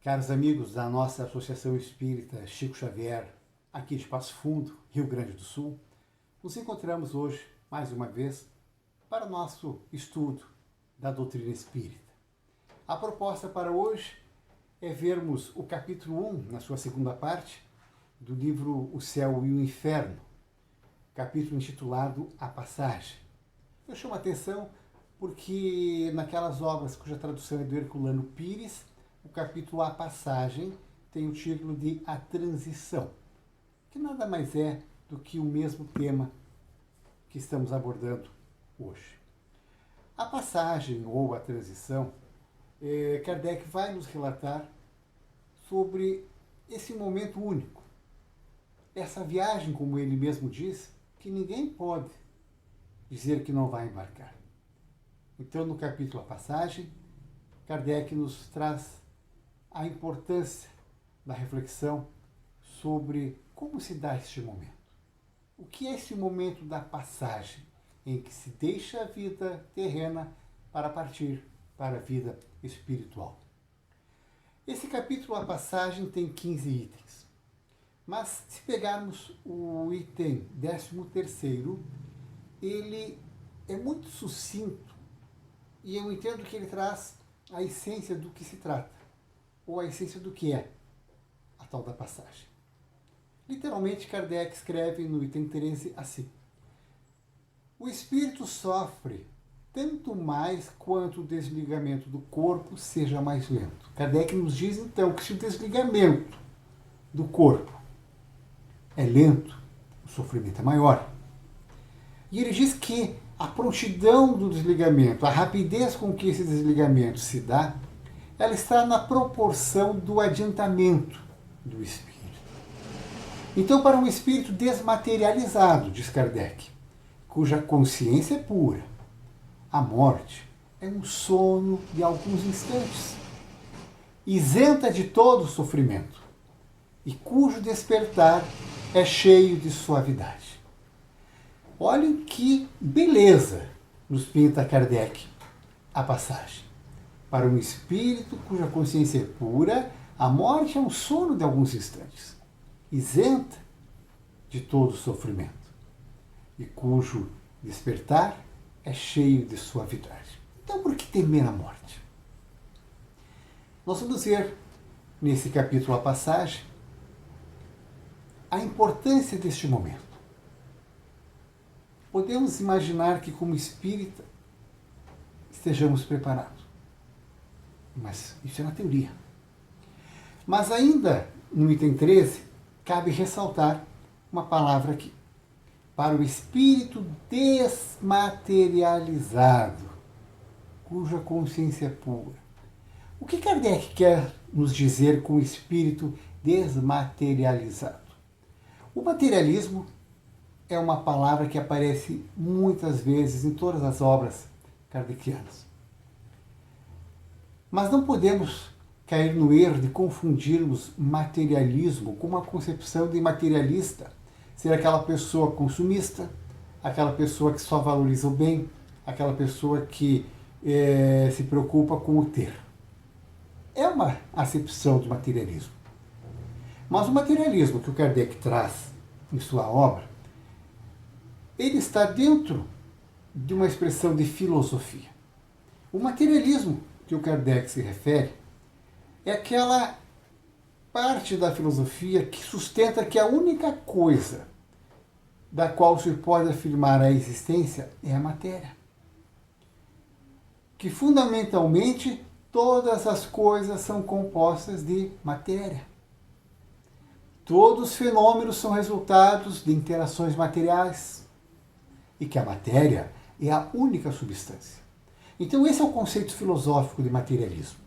Caros amigos da nossa Associação Espírita Chico Xavier, aqui de Passo Fundo, Rio Grande do Sul, nos encontramos hoje, mais uma vez, para o nosso estudo da doutrina espírita. A proposta para hoje é vermos o capítulo 1, na sua segunda parte, do livro O Céu e o Inferno, capítulo intitulado A Passagem. Eu chamo a atenção porque naquelas obras cuja tradução é do Herculano Pires, o capítulo A Passagem tem o título de A Transição, que nada mais é do que o mesmo tema que estamos abordando hoje. A passagem ou a transição, Kardec vai nos relatar sobre esse momento único, essa viagem, como ele mesmo diz, que ninguém pode dizer que não vai embarcar. Então, no capítulo A Passagem, Kardec nos traz a importância da reflexão sobre como se dá este momento. O que é esse momento da passagem em que se deixa a vida terrena para partir para a vida espiritual? Esse capítulo A Passagem tem 15 itens. Mas se pegarmos o item 13º, ele é muito sucinto e eu entendo que ele traz a essência do que se trata, ou a essência do que é a tal da passagem. Literalmente, Kardec escreve no item 13 assim: o espírito sofre tanto mais quanto o desligamento do corpo seja mais lento. Kardec nos diz então que se o desligamento do corpo é lento, o sofrimento é maior. E ele diz que a prontidão do desligamento, a rapidez com que esse desligamento se dá, ela está na proporção do adiantamento do espírito. Então, para um espírito desmaterializado, diz Kardec, cuja consciência é pura, a morte é um sono de alguns instantes, isenta de todo sofrimento, e cujo despertar é cheio de suavidade. Olhem que beleza nos pinta Kardec a passagem. Para um espírito cuja consciência é pura, a morte é um sono de alguns instantes, isenta de todo sofrimento, e cujo despertar é cheio de suavidade. Então, por que temer a morte? Nós vamos ver, nesse capítulo A Passagem, a importância deste momento. Podemos imaginar que, como espírita, estejamos preparados. Mas isso é na teoria. Mas ainda, no item 13, cabe ressaltar uma palavra aqui. Para o espírito desmaterializado, cuja consciência é pura. O que Kardec quer nos dizer com o espírito desmaterializado? O materialismo é uma palavra que aparece muitas vezes em todas as obras kardecianas. Mas não podemos cair no erro de confundirmos materialismo com uma concepção de materialista ser aquela pessoa consumista, aquela pessoa que só valoriza o bem, aquela pessoa que se preocupa com o ter. É uma acepção de materialismo. Mas o materialismo que o Kardec traz em sua obra, ele está dentro de uma expressão de filosofia. O materialismo que o Kardec se refere é aquela parte da filosofia que sustenta que a única coisa da qual se pode afirmar a existência é a matéria. Que fundamentalmente todas as coisas são compostas de matéria. Todos os fenômenos são resultados de interações materiais e que a matéria é a única substância. Então esse é o conceito filosófico de materialismo.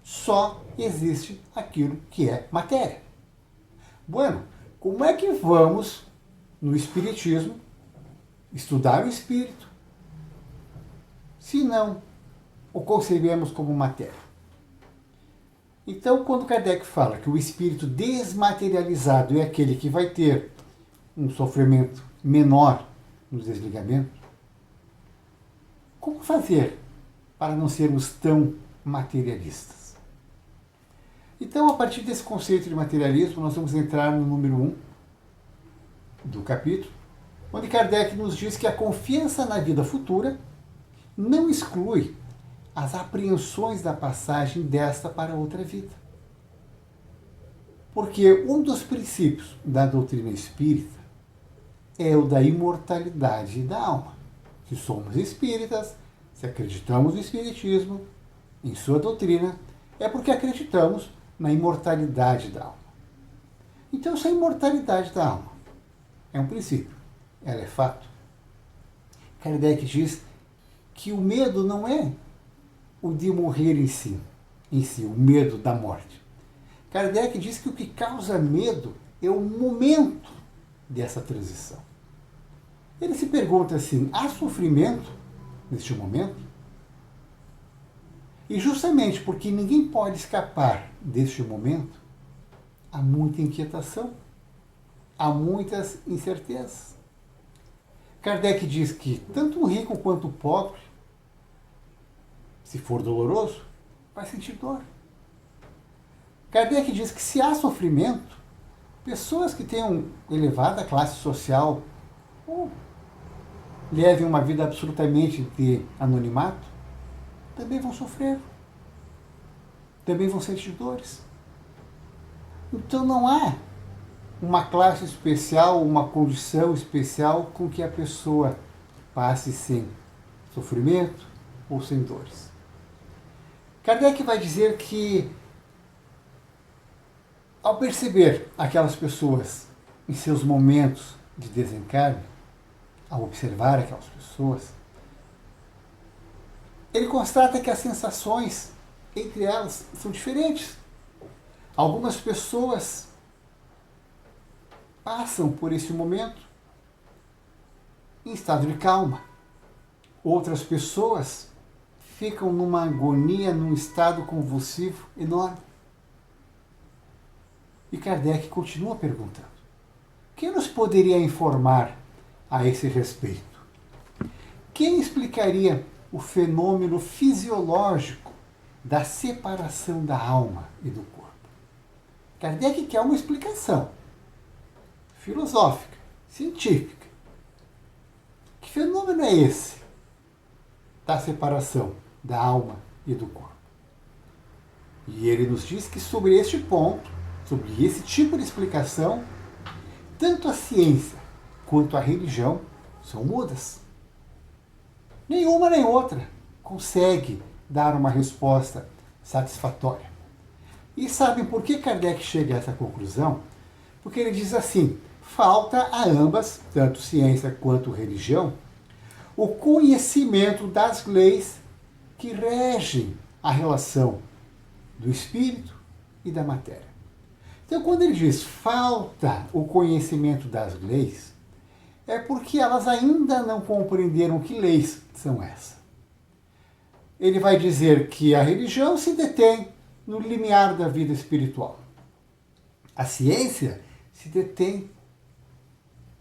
Só existe aquilo que é matéria. Bueno, como é que vamos, no Espiritismo, estudar o Espírito, se não o concebemos como matéria? Então, quando Kardec fala que o espírito desmaterializado é aquele que vai ter um sofrimento menor no desligamento, como fazer para não sermos tão materialistas? Então, a partir desse conceito de materialismo, nós vamos entrar no número 1 do capítulo, onde Kardec nos diz que a confiança na vida futura não exclui as apreensões da passagem desta para outra vida. Porque um dos princípios da doutrina espírita é o da imortalidade da alma. Se somos espíritas, se acreditamos no espiritismo, em sua doutrina, é porque acreditamos na imortalidade da alma. Então, essa imortalidade da alma é um princípio, ela é fato. Kardec diz que o medo não é o de morrer em si, o medo da morte. Kardec diz que o que causa medo é o momento dessa transição. Ele se pergunta assim, há sofrimento neste momento? E justamente porque ninguém pode escapar deste momento, há muita inquietação, há muitas incertezas. Kardec diz que tanto o rico quanto o pobre, se for doloroso, vai sentir dor. Kardec diz que se há sofrimento, pessoas que tenham elevada classe social ou levem uma vida absolutamente de anonimato, também vão sofrer, também vão sentir dores. Então não há uma classe especial, uma condição especial com que a pessoa passe sem sofrimento ou sem dores. Kardec vai dizer que, ao perceber aquelas pessoas em seus momentos de desencarne, ao observar aquelas pessoas, ele constata que as sensações entre elas são diferentes. Algumas pessoas passam por esse momento em estado de calma. Outras pessoas ficam numa agonia, num estado convulsivo enorme. E Kardec continua perguntando: quem nos poderia informar a esse respeito? Quem explicaria o fenômeno fisiológico da separação da alma e do corpo? Kardec quer uma explicação filosófica, científica. Que fenômeno é esse da separação da alma e do corpo? E ele nos diz que sobre este ponto, sobre esse tipo de explicação, tanto a ciência quanto a religião são mudas. Nenhuma nem outra consegue dar uma resposta satisfatória. E sabem por que Kardec chega a essa conclusão? Porque ele diz assim: falta a ambas, tanto ciência quanto religião, o conhecimento das leis que regem a relação do espírito e da matéria. Então, quando ele diz falta o conhecimento das leis, é porque elas ainda não compreenderam que leis são essas. Ele vai dizer que a religião se detém no limiar da vida espiritual. A ciência se detém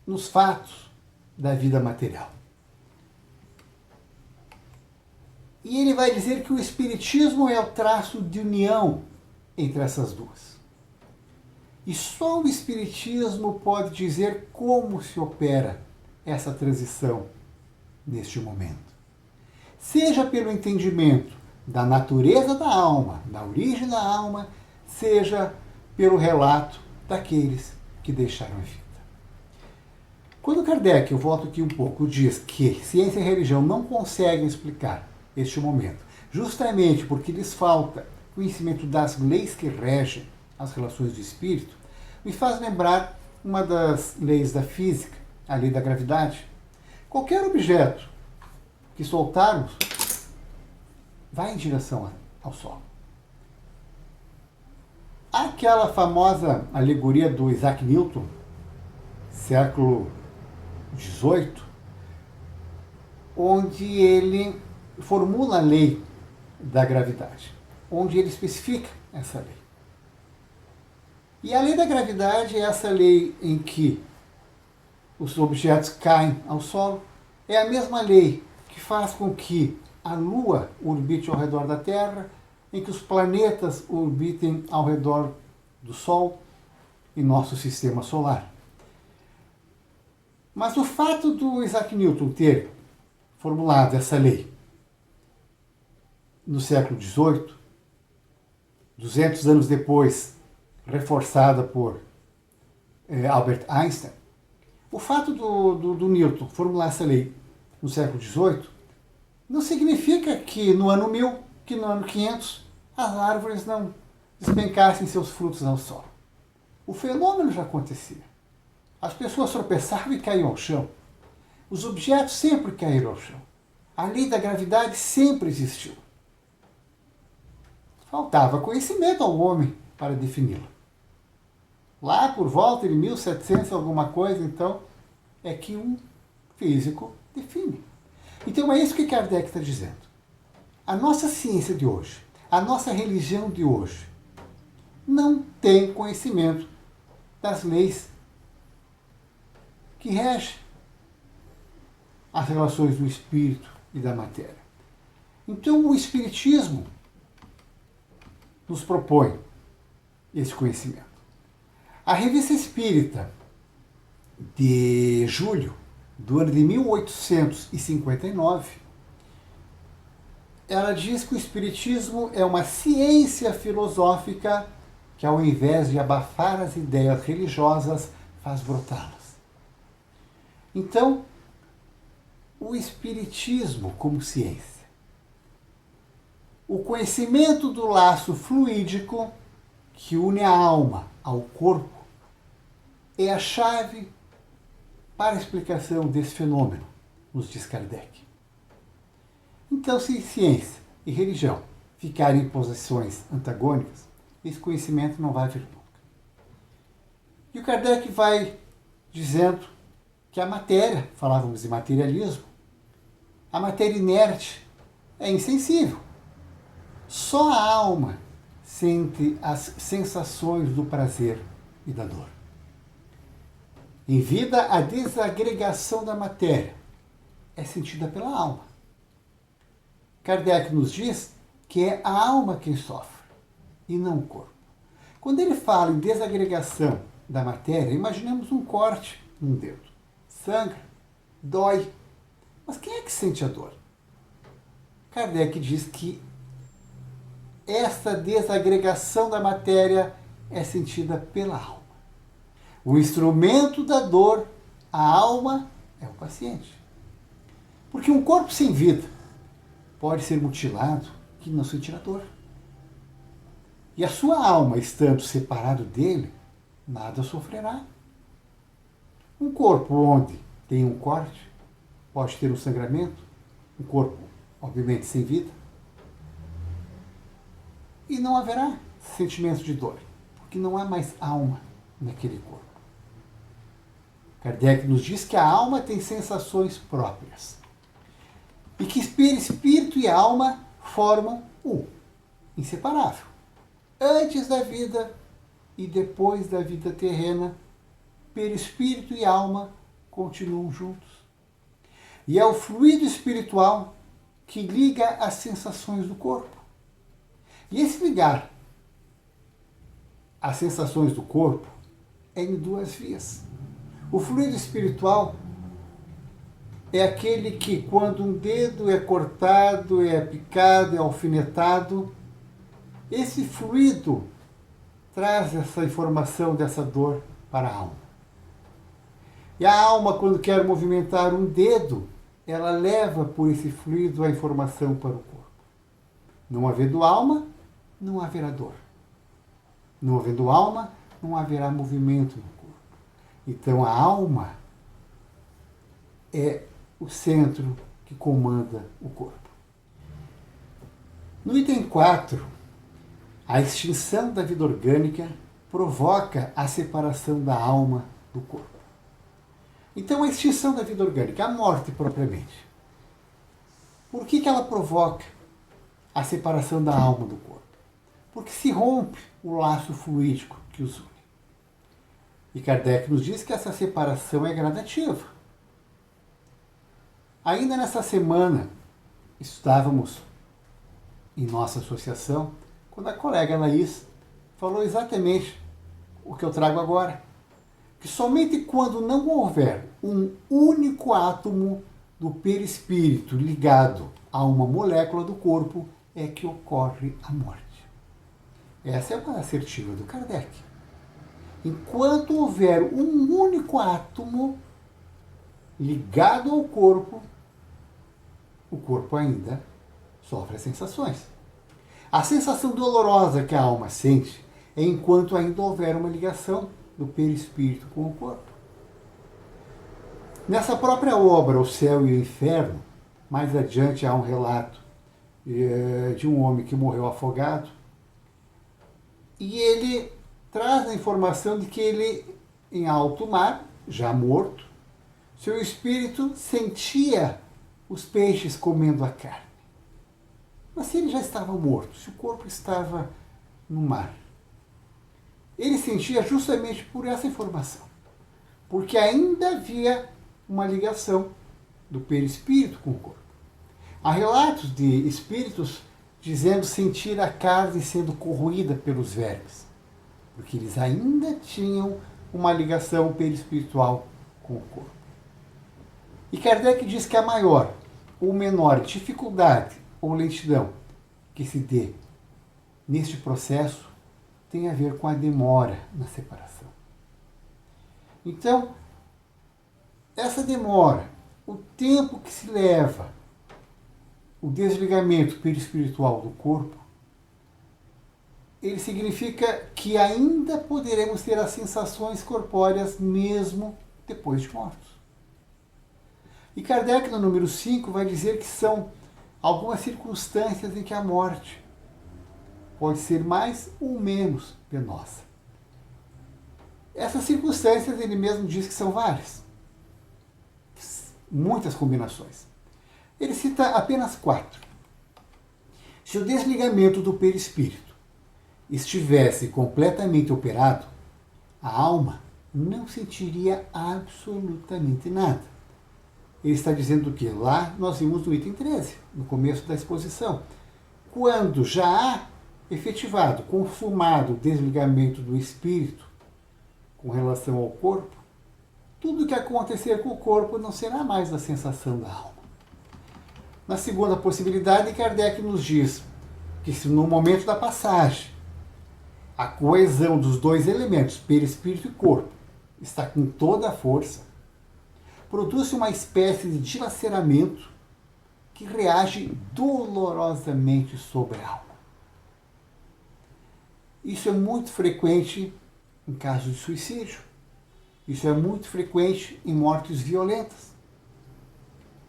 nos fatos da vida material. E ele vai dizer que o espiritismo é o traço de união entre essas duas. E só o espiritismo pode dizer como se opera essa transição neste momento. Seja pelo entendimento da natureza da alma, da origem da alma, seja pelo relato daqueles que deixaram a vida. Quando Kardec, eu volto aqui um pouco, diz que ciência e religião não conseguem explicar este momento, justamente porque lhes falta conhecimento das leis que regem as relações do espírito, me faz lembrar uma das leis da física, a lei da gravidade. Qualquer objeto que soltarmos vai em direção ao Sol. Aquela famosa alegoria do Isaac Newton, século XVIII, onde ele formula a lei da gravidade, onde ele especifica essa lei. E a lei da gravidade é essa lei em que os objetos caem ao solo. É a mesma lei que faz com que a Lua orbite ao redor da Terra, em que os planetas orbitem ao redor do Sol em nosso sistema solar. Mas o fato do Isaac Newton ter formulado essa lei no século XVIII, 200 anos depois, reforçada por Albert Einstein, o fato do Newton formular essa lei no século XVIII não significa que no ano 1000, que no ano 500, as árvores não despencassem seus frutos ao sol. O fenômeno já acontecia. As pessoas tropeçavam e caíam ao chão. Os objetos sempre caíram ao chão. A lei da gravidade sempre existiu. Faltava conhecimento ao homem para defini-la. Lá por volta de 1700 alguma coisa, então, é que um físico define. Então é isso que Kardec está dizendo. A nossa ciência de hoje, a nossa religião de hoje, não tem conhecimento das leis que regem as relações do espírito e da matéria. Então o Espiritismo nos propõe esse conhecimento. A Revista Espírita de julho do ano de 1859, ela diz que o Espiritismo é uma ciência filosófica que, ao invés de abafar as ideias religiosas, faz brotá-las. Então, o Espiritismo como ciência, o conhecimento do laço fluídico que une a alma ao corpo, é a chave para a explicação desse fenômeno, nos diz Kardec. Então, se ciência e religião ficarem em posições antagônicas, esse conhecimento não vai vir nunca. E o Kardec vai dizendo que a matéria, falávamos de materialismo, a matéria inerte é insensível. Só a alma sente as sensações do prazer e da dor. Em vida, a desagregação da matéria é sentida pela alma. Kardec nos diz que é a alma quem sofre e não o corpo. Quando ele fala em desagregação da matéria, imaginemos um corte num dedo. Sangra, dói. Mas quem é que sente a dor? Kardec diz que essa desagregação da matéria é sentida pela alma. O instrumento da dor, a alma, é o paciente. Porque um corpo sem vida pode ser mutilado que não sentirá dor. E a sua alma, estando separado dele, nada sofrerá. Um corpo onde tem um corte pode ter um sangramento, um corpo, obviamente, sem vida, e não haverá sentimento de dor, porque não há mais alma naquele corpo. Kardec nos diz que a alma tem sensações próprias e que espírito e alma formam um, inseparável. Antes da vida e depois da vida terrena, perispírito e alma continuam juntos. E é o fluido espiritual que liga as sensações do corpo. E esse ligar as sensações do corpo é em duas vias. O fluido espiritual é aquele que, quando um dedo é cortado, é picado, é alfinetado, esse fluido traz essa informação dessa dor para a alma. E a alma, quando quer movimentar um dedo, ela leva por esse fluido a informação para o corpo. Não havendo alma, não haverá dor. Não havendo alma, não haverá movimento no corpo. Então a alma é o centro que comanda o corpo. No item 4, a extinção da vida orgânica provoca a separação da alma do corpo. Então a extinção da vida orgânica, a morte propriamente, por que ela provoca a separação da alma do corpo? Porque se rompe o laço fluídico que os une. E Kardec nos diz que essa separação é gradativa. Ainda nessa semana, estávamos em nossa associação quando a colega Laís falou exatamente o que eu trago agora. Que somente quando não houver um único átomo do perispírito ligado a uma molécula do corpo é que ocorre a morte. Essa é uma assertiva do Kardec. Enquanto houver um único átomo ligado ao corpo, o corpo ainda sofre as sensações. A sensação dolorosa que a alma sente é enquanto ainda houver uma ligação do perispírito com o corpo. Nessa própria obra, O Céu e o Inferno, mais adiante há um relato de um homem que morreu afogado, e ele traz a informação de que ele, em alto mar, já morto, seu espírito sentia os peixes comendo a carne. Mas se ele já estava morto, se o corpo estava no mar, ele sentia justamente por essa informação, porque ainda havia uma ligação do perispírito com o corpo. Há relatos de espíritos dizendo sentir a carne sendo corroída pelos vermes, porque eles ainda tinham uma ligação perispiritual com o corpo. E Kardec diz que a maior ou menor dificuldade ou lentidão que se dê neste processo tem a ver com a demora na separação. Então, essa demora, o tempo que se leva o desligamento perispiritual do corpo, ele significa que ainda poderemos ter as sensações corpóreas mesmo depois de mortos. E Kardec, no número 5, vai dizer que são algumas circunstâncias em que a morte pode ser mais ou menos penosa. Essas circunstâncias ele mesmo diz que são várias. Muitas combinações. Ele cita apenas 4. Se o desligamento do perispírito estivesse completamente operado, a alma não sentiria absolutamente nada. Ele está dizendo que lá nós vimos no item 13, no começo da exposição. Quando já há efetivado, consumado o desligamento do espírito com relação ao corpo, tudo o que acontecer com o corpo não será mais a sensação da alma. Na segunda possibilidade, Kardec nos diz que se no momento da passagem a coesão dos dois elementos, perispírito e corpo, está com toda a força, produz uma espécie de dilaceramento que reage dolorosamente sobre a alma. Isso é muito frequente em casos de suicídio. Isso é muito frequente em mortes violentas.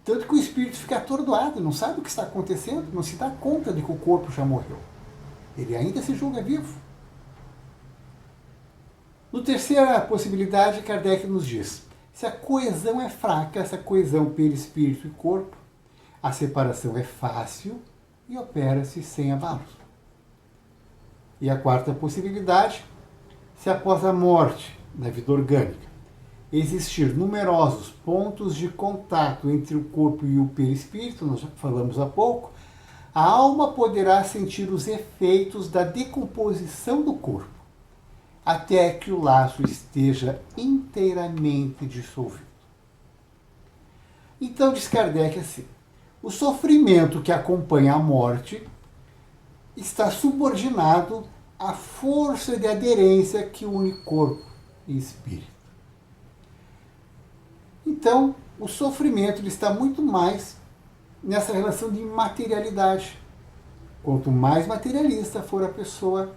Tanto que o espírito fica atordoado, não sabe o que está acontecendo, não se dá conta de que o corpo já morreu. Ele ainda se julga vivo. No terceira possibilidade, Kardec nos diz, se a coesão é fraca, essa coesão perispírito e corpo, a separação é fácil e opera-se sem abalos. E a quarta possibilidade, se após a morte da vida orgânica existir numerosos pontos de contato entre o corpo e o perispírito, nós já falamos há pouco, a alma poderá sentir os efeitos da decomposição do corpo, até que o laço esteja inteiramente dissolvido. Então diz Kardec assim, o sofrimento que acompanha a morte está subordinado à força de aderência que une corpo e espírito. Então, o sofrimento ele está muito mais nessa relação de materialidade. Quanto mais materialista for a pessoa,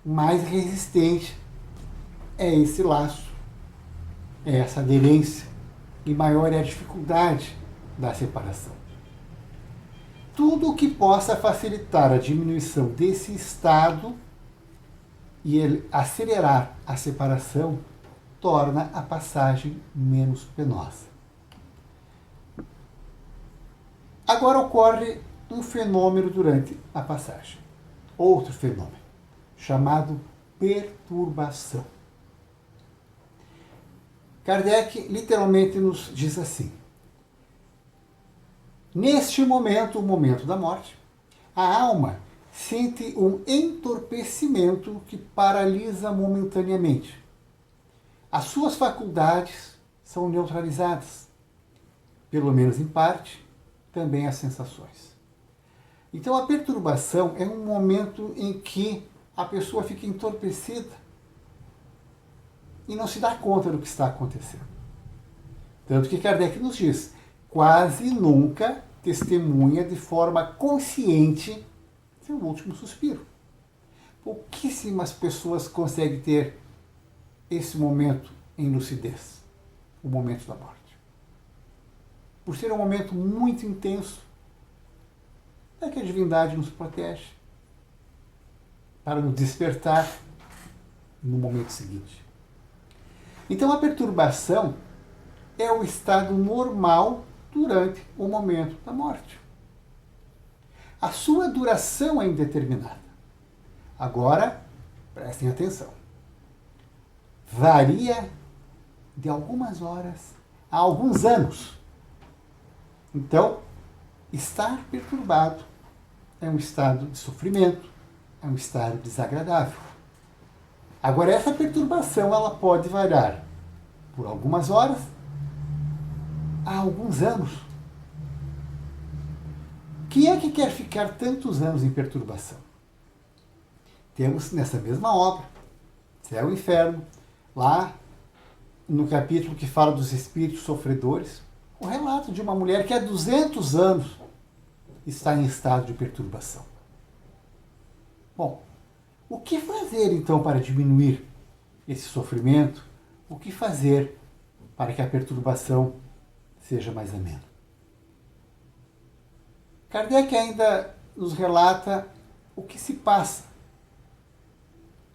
mais resistente é esse laço, é essa aderência, e maior é a dificuldade da separação. Tudo o que possa facilitar a diminuição desse estado e acelerar a separação torna a passagem menos penosa. Agora ocorre um fenômeno durante a passagem. Outro fenômeno, chamado perturbação. Kardec literalmente nos diz assim, neste momento, o momento da morte, a alma sente um entorpecimento que paralisa momentaneamente. As suas faculdades são neutralizadas, pelo menos em parte, também as sensações. Então a perturbação é um momento em que a pessoa fica entorpecida e não se dá conta do que está acontecendo. Tanto que Kardec nos diz, quase nunca testemunha de forma consciente seu último suspiro. Pouquíssimas pessoas conseguem ter esse momento em lucidez, o momento da morte. Por ser um momento muito intenso, é que a divindade nos protege para nos despertar no momento seguinte. Então a perturbação é o estado normal durante o momento da morte. A sua duração é indeterminada. Agora, prestem atenção. Varia de algumas horas a alguns anos. Então, estar perturbado é um estado de sofrimento, é um estado desagradável. Agora, essa perturbação ela pode variar por algumas horas a alguns anos. Quem é que quer ficar tantos anos em perturbação? Temos nessa mesma obra, Céu e Inferno, lá no capítulo que fala dos espíritos sofredores, o relato de uma mulher que há 200 anos está em estado de perturbação. Bom, o que fazer então para diminuir esse sofrimento? O que fazer para que a perturbação seja mais amena? Kardec ainda nos relata o que se passa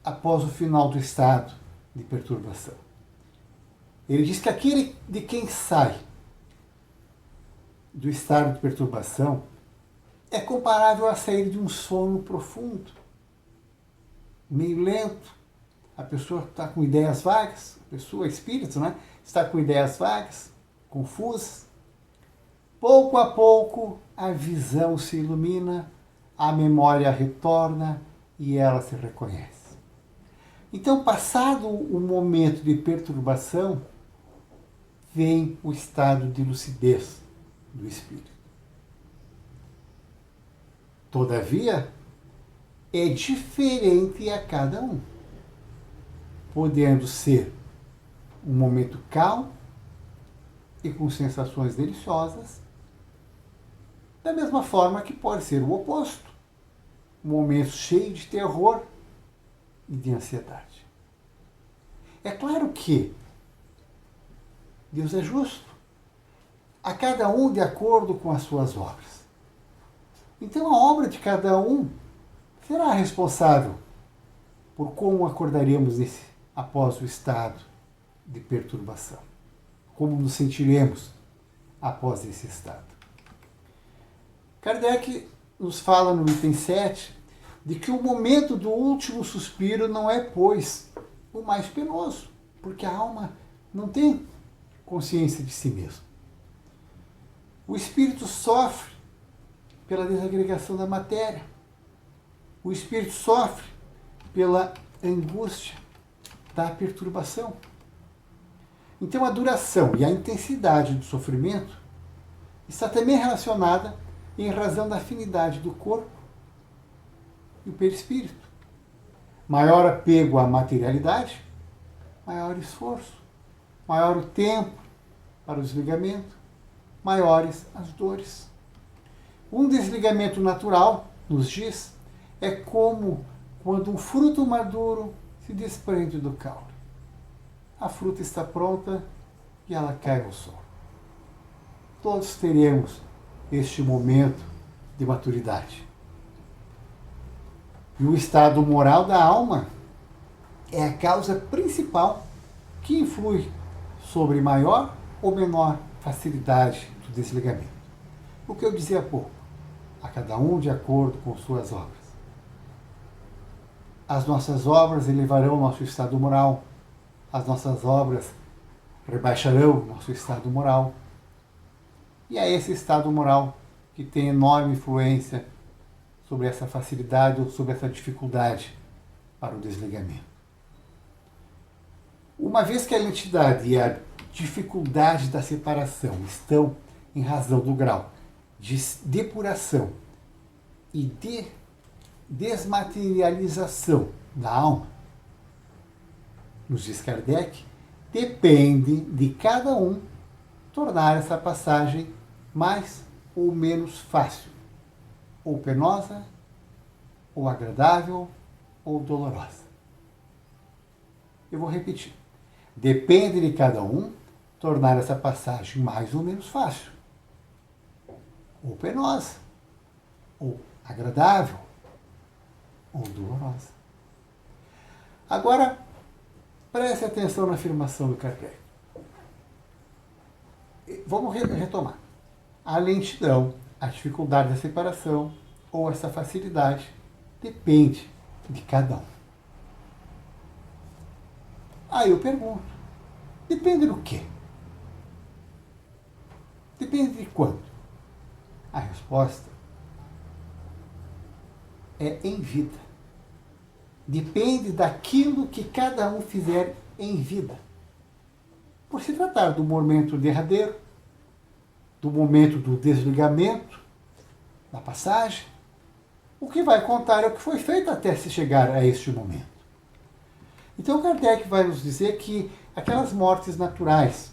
após o final do estado de perturbação. Ele diz que aquele de quem sai do estado de perturbação é comparável a sair de um sono profundo, meio lento. A pessoa está com ideias vagas, a pessoa, espírito, né? Está com ideias vagas, confusas. Pouco a pouco a visão se ilumina, a memória retorna e ela se reconhece. Então, passado o momento de perturbação, vem o estado de lucidez do espírito. Todavia, é diferente a cada um, podendo ser um momento calmo e com sensações deliciosas, da mesma forma que pode ser o oposto, um momento cheio de terror e de ansiedade. É claro que Deus é justo, a cada um de acordo com as suas obras. Então a obra de cada um será responsável por como acordaremos após o estado de perturbação, como nos sentiremos após esse estado. Kardec nos fala no item 7 de que o momento do último suspiro não é, pois, o mais penoso, porque a alma não tem consciência de si mesma. O espírito sofre pela desagregação da matéria. O espírito sofre pela angústia da perturbação. Então a duração e a intensidade do sofrimento está também relacionada em razão da afinidade do corpo e o perispírito. Maior apego à materialidade, maior esforço, maior o tempo para o desligamento, maiores as dores. Um desligamento natural, nos diz, é como quando um fruto maduro se desprende do caule. A fruta está pronta e ela cai ao sol. Todos teremos este momento de maturidade. E o estado moral da alma é a causa principal que influi sobre maior ou menor facilidade do desligamento. O que eu dizia há pouco, a cada um de acordo com suas obras. As nossas obras elevarão o nosso estado moral, as nossas obras rebaixarão o nosso estado moral. E é esse estado moral que tem enorme influência sobre essa facilidade ou sobre essa dificuldade para o desligamento. Uma vez que a lentidade e a dificuldade da separação estão em razão do grau de depuração e de desmaterialização da alma, nos diz Kardec, depende de cada um tornar essa passagem mais ou menos fácil, ou penosa, ou agradável, ou dolorosa. Eu vou repetir. Depende de cada um tornar essa passagem mais ou menos fácil, ou penosa, ou agradável, ou dolorosa. Agora, preste atenção na afirmação do Kardec. Vamos retomar. A lentidão, a dificuldade da separação ou essa facilidade depende de cada um. Aí eu pergunto, depende do quê? Depende de quanto? A resposta é em vida. Depende daquilo que cada um fizer em vida. Por se tratar do momento derradeiro, do momento do desligamento, da passagem, o que vai contar é o que foi feito até se chegar a este momento. Então Kardec vai nos dizer que aquelas mortes naturais,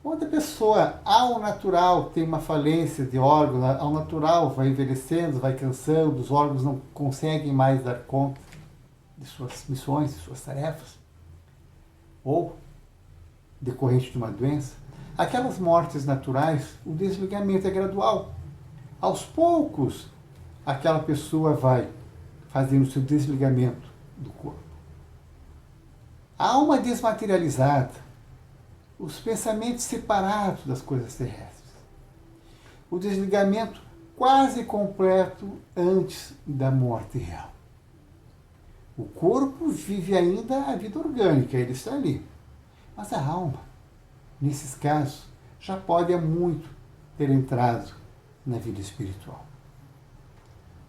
onde a pessoa, ao natural, tem uma falência de órgão, ao natural vai envelhecendo, vai cansando, os órgãos não conseguem mais dar conta de suas missões, de suas tarefas, ou decorrente de uma doença, aquelas mortes naturais, o desligamento é gradual. Aos poucos, aquela pessoa vai fazendo o seu desligamento do corpo. A alma desmaterializada, os pensamentos separados das coisas terrestres, o desligamento quase completo antes da morte real. O corpo vive ainda a vida orgânica, ele está ali. Mas a alma, nesses casos, já pode há muito ter entrado na vida espiritual.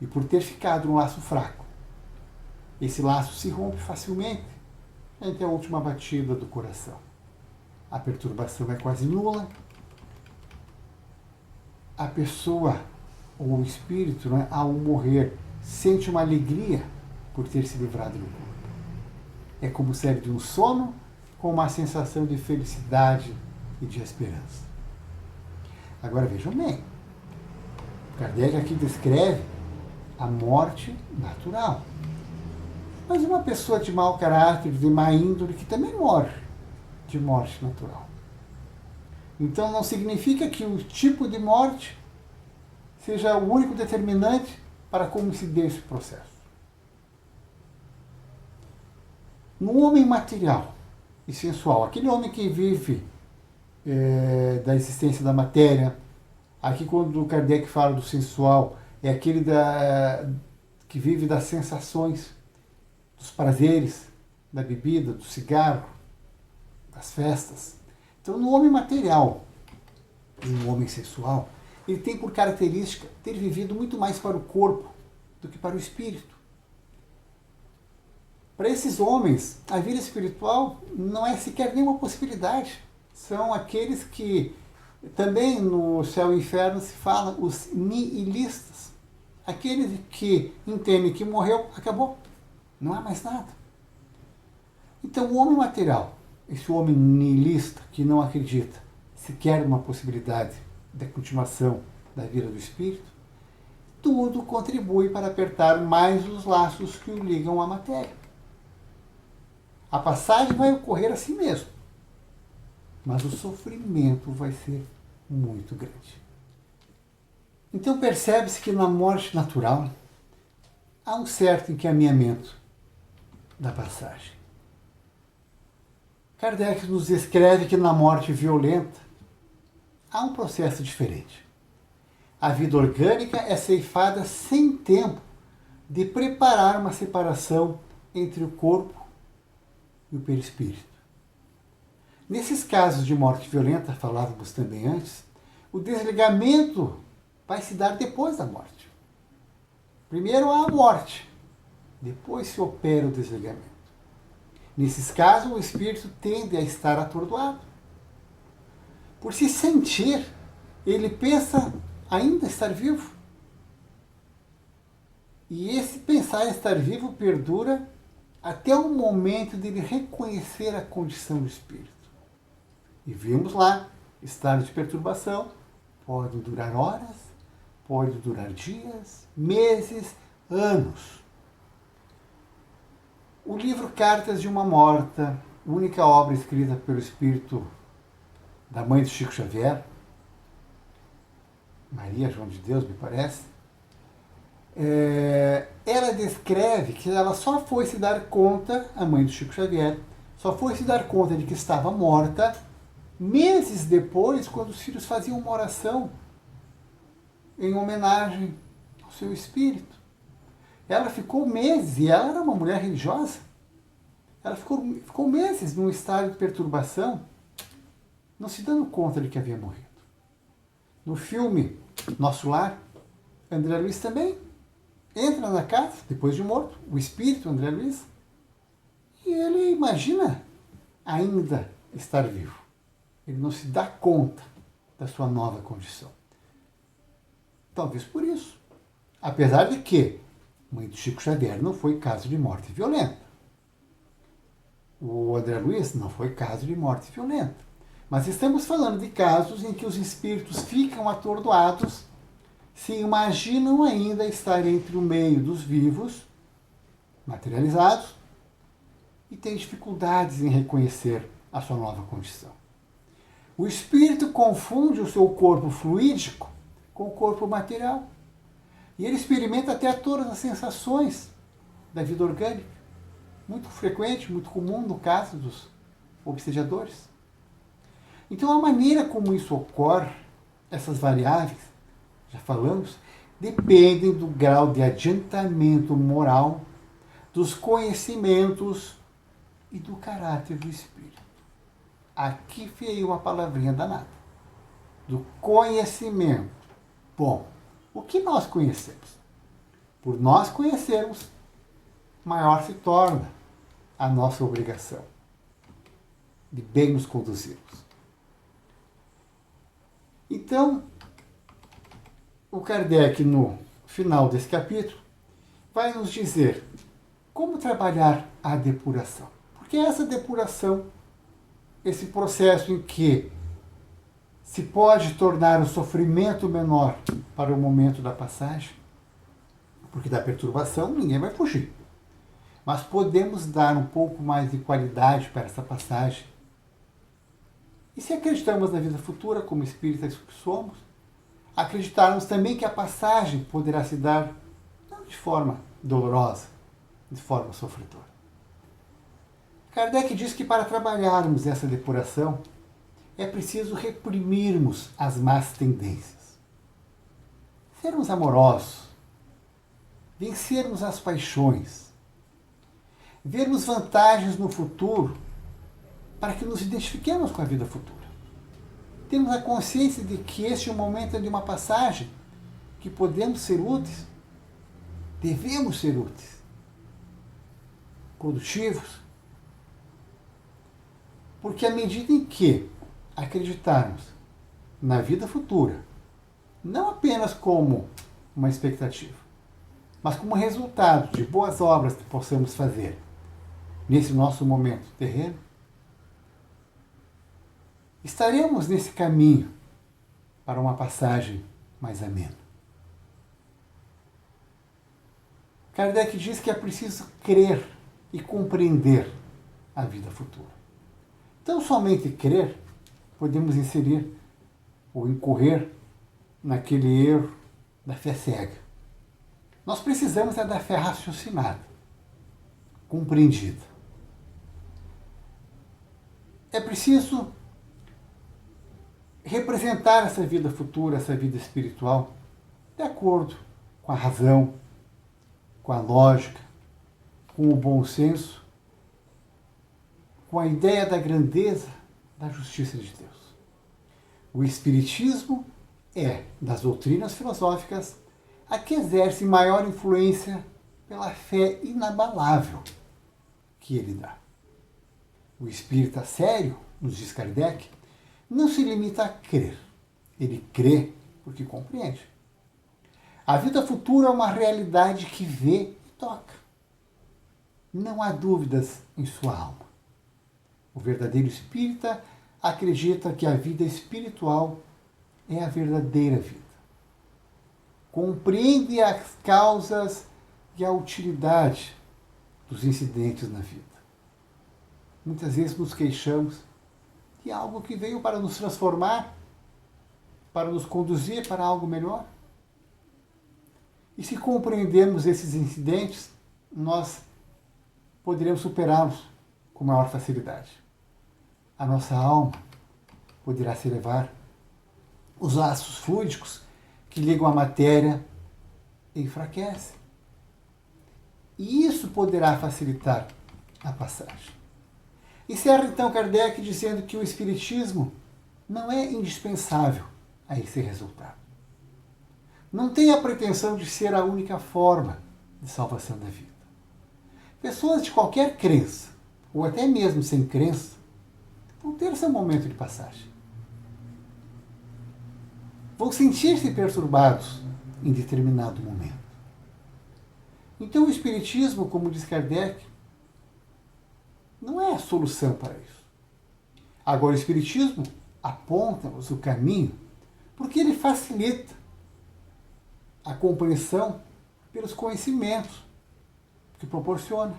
E por ter ficado um laço fraco, esse laço se rompe facilmente entre a última batida do coração. A perturbação é quase nula. A pessoa, ou o espírito, né, ao morrer, sente uma alegria por ter se livrado do corpo. É como sair de um sono com uma sensação de felicidade e de esperança. Agora vejam bem, Kardec aqui descreve a morte natural. Mas uma pessoa de mau caráter, de má índole, que também morre de morte natural. Então não significa que o tipo de morte seja o único determinante para como se dê esse processo. No homem material e sensual, aquele homem que vive da existência da matéria, aqui quando Kardec fala do sensual, é aquele que vive das sensações, dos prazeres, da bebida, do cigarro, das festas. Então, no homem material e no homem sensual, ele tem por característica ter vivido muito mais para o corpo do que para o espírito. Para esses homens, a vida espiritual não é sequer nenhuma possibilidade. São aqueles que, também no céu e inferno se fala, os nihilistas. Aqueles que entendem que morreu, acabou. Não há mais nada. Então, o homem material, esse homem nihilista que não acredita sequer numa possibilidade da continuação da vida do espírito, tudo contribui para apertar mais os laços que o ligam à matéria. A passagem vai ocorrer assim mesmo, mas o sofrimento vai ser muito grande. Então percebe-se que na morte natural há um certo encaminhamento da passagem. Kardec nos descreve que na morte violenta há um processo diferente. A vida orgânica é ceifada sem tempo de preparar uma separação entre o corpo e o perispírito. Nesses casos de morte violenta, falávamos também antes, o desligamento vai se dar depois da morte. Primeiro há a morte, depois se opera o desligamento. Nesses casos, o espírito tende a estar atordoado. Por se sentir, ele pensa ainda estar vivo. E esse pensar em estar vivo perdura até o momento de ele reconhecer a condição do espírito. E vimos lá, estados de perturbação podem durar horas, pode durar dias, meses, anos. O livro Cartas de uma Morta, única obra escrita pelo espírito da mãe de Chico Xavier, Maria João de Deus, me parece, ela descreve que ela só foi se dar conta, a mãe de Chico Xavier, só foi se dar conta de que estava morta meses depois, quando os filhos faziam uma oração em homenagem ao seu espírito. Ela ficou meses, e ela era uma mulher religiosa, ela ficou meses num estado de perturbação, não se dando conta de que havia morrido. No filme Nosso Lar, André Luiz também entra na casa, depois de morto, o espírito André Luiz, e ele imagina ainda estar vivo. Ele não se dá conta da sua nova condição. Talvez por isso. Apesar de que mãe do Chico Xavier não foi caso de morte violenta. O André Luiz não foi caso de morte violenta. Mas estamos falando de casos em que os espíritos ficam atordoados, se imaginam ainda estar entre o meio dos vivos, materializados, e têm dificuldades em reconhecer a sua nova condição. O espírito confunde o seu corpo fluídico com o corpo material. E ele experimenta até todas as sensações da vida orgânica. Muito frequente, muito comum no caso dos obsediadores. Então, a maneira como isso ocorre, essas variáveis, já falamos, dependem do grau de adiantamento moral, dos conhecimentos e do caráter do espírito. Aqui veio uma palavrinha danada. Do conhecimento. Bom, o que nós conhecemos? Por nós conhecermos, maior se torna a nossa obrigação de bem nos conduzirmos. Então, o Kardec, no final desse capítulo, vai nos dizer como trabalhar a depuração. Porque essa depuração, esse processo em que se pode tornar o sofrimento menor para o momento da passagem, porque da perturbação ninguém vai fugir. Mas podemos dar um pouco mais de qualidade para essa passagem. E se acreditamos na vida futura, como espíritas que somos, acreditarmos também que a passagem poderá se dar não de forma dolorosa, de forma sofredora. Kardec diz que para trabalharmos essa depuração, é preciso reprimirmos as más tendências. Sermos amorosos, vencermos as paixões, vermos vantagens no futuro para que nos identifiquemos com a vida futura. Temos a consciência de que este é um momento de uma passagem, que podemos ser úteis, devemos ser úteis, produtivos, porque à medida em que acreditarmos na vida futura, não apenas como uma expectativa, mas como resultado de boas obras que possamos fazer nesse nosso momento terreno, estaremos nesse caminho para uma passagem mais amena. Kardec diz que é preciso crer e compreender a vida futura. Então, somente crer, podemos inserir ou incorrer naquele erro da fé cega. Nós precisamos da fé raciocinada, compreendida. É preciso representar essa vida futura, essa vida espiritual, de acordo com a razão, com a lógica, com o bom senso, com a ideia da grandeza da justiça de Deus. O Espiritismo é, das doutrinas filosóficas, a que exerce maior influência pela fé inabalável que ele dá. O espírita sério, nos diz Kardec, não se limita a crer. Ele crê porque compreende. A vida futura é uma realidade que vê e toca. Não há dúvidas em sua alma. O verdadeiro espírita acredita que a vida espiritual é a verdadeira vida. Compreende as causas e a utilidade dos incidentes na vida. Muitas vezes nos queixamos de algo que veio para nos transformar, para nos conduzir para algo melhor. E se compreendermos esses incidentes, nós poderemos superá-los com maior facilidade. A nossa alma poderá se elevar. Os laços fluídicos que ligam a matéria enfraquecem. E isso poderá facilitar a passagem. Encerra então Kardec dizendo que o Espiritismo não é indispensável a esse resultado. Não tem a pretensão de ser a única forma de salvação da vida. Pessoas de qualquer crença, ou até mesmo sem crença, vão ter seu momento de passagem. Vão sentir-se perturbados em determinado momento. Então o Espiritismo, como diz Kardec, não é a solução para isso. Agora o Espiritismo aponta-nos o caminho porque ele facilita a compreensão pelos conhecimentos que proporciona,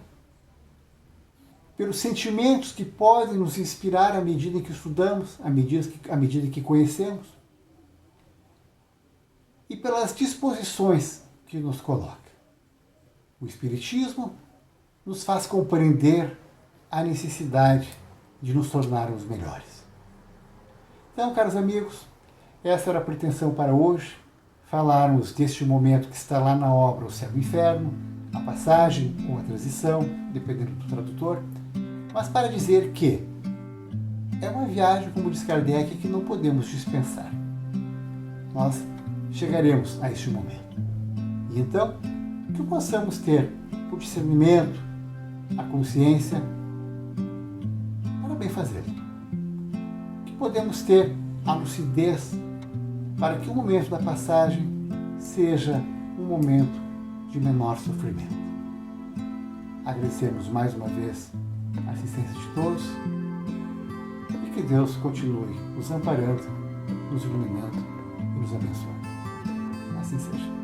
pelos sentimentos que podem nos inspirar à medida em que estudamos, à medida que conhecemos, e pelas disposições que nos coloca. O Espiritismo nos faz compreender a necessidade de nos tornarmos melhores. Então, caros amigos, essa era a pretensão para hoje, falarmos deste momento que está lá na obra O Céu e o Inferno, a passagem ou a transição, dependendo do tradutor, mas para dizer que é uma viagem, como diz Kardec, que não podemos dispensar. Nós chegaremos a este momento. E então, que possamos ter o discernimento, a consciência para bem fazer. Que podemos ter a lucidez para que o momento da passagem seja um momento de menor sofrimento. Agradecemos mais uma vez a assistência de todos e que Deus continue nos amparando, nos iluminando e nos abençoando. Assim seja.